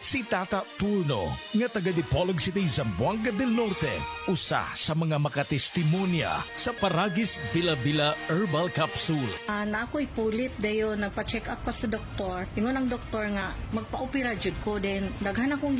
Si Tata Turno, nga taga Dipolog City, Zamboanga del Norte, usa sa mga makatestimonya sa Paragis Bila-Bila Herbal Capsule. Na ako'y pulip dayo, nagpa-check up pa sa doktor. Ingon ang doktor nga, magpa-opera jud ko din. Daghan akong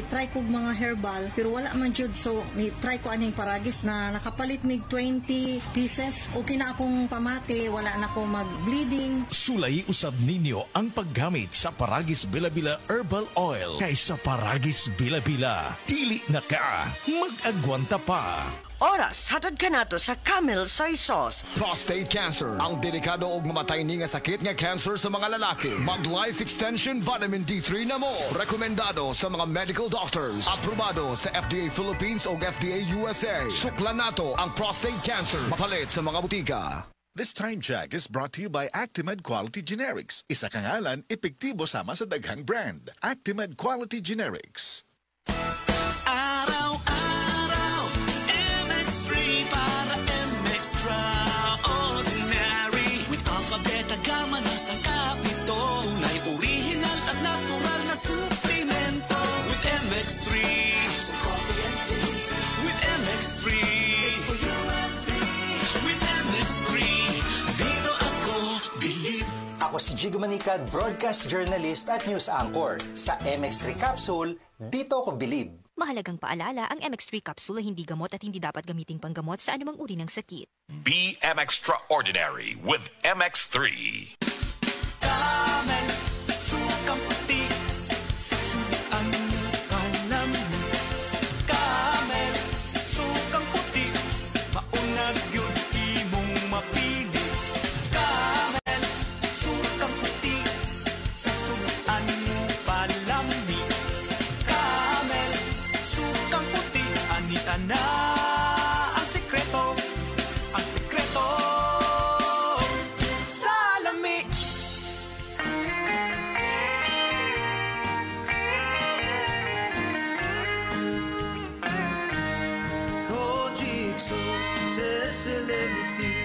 try kog mga herbal, pero wala man jud, so ni-try ko aning Paragis na nakapalit mig 20 pieces. Okay na akong pamati, wala na ako mag-bleeding. Sulay usab ninyo ang paggamit sa Paragis Bila-Bila Herbal Oil kaysa Paragis Bila-Bila. Dili na ka, mag-agwanta pa. Oras, hatod ka nato sa Camel Soy Sauce. Prostate cancer, ang delikado ug mamatay ni nga sakit nga cancer sa mga lalaki. Mag-life extension vitamin D3 na mo. Rekomendado sa mga medical doctors. Aprobado sa FDA Philippines ug FDA USA. Suklan nato ang prostate cancer. Mapalit sa mga butika. This time check is brought to you by Actimed Quality Generics. Isa kangalan, epektibo sama sa daghang brand. Actimed Quality Generics. Araw-araw, MX3 para MX-Traordinary. With alpha, beta, gamma, nasang kapito. Tunay, original at natural na suplemento. With MX3, so coffee and tea. With MX3, it's for you and me. With MX3, dito ako bilib. Ako si Jigo Manicad, broadcast journalist at news anchor. Sa MX3 Capsule, dito ako bilib. Mahalagang paalala, ang MX3 capsule ay hindi gamot at hindi dapat gamiting panggamot sa anumang uri ng sakit. Be Extraordinary with MX3. Camel, sukang puti, sasuan alam. Camel, sukang puti, maunag yun imong mapili. Camel, sukang puti, sasuan palami. Camel, sukang puti, anita na ang sekreto, ang sekreto. Salami. Kojikso, celebrity,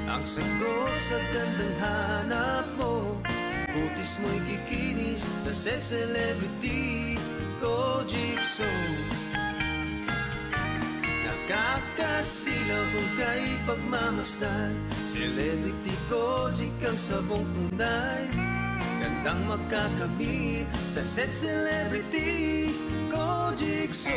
ang sagot sa gandang hanap mo. Kutis mo'y kikinis sa set celebrity. Kojikso, nakakasilaw kung kay pagmamasdan. Celebrity Kojik ang sabong tunay. Gandang magkakamit sa set celebrity. Kojikso.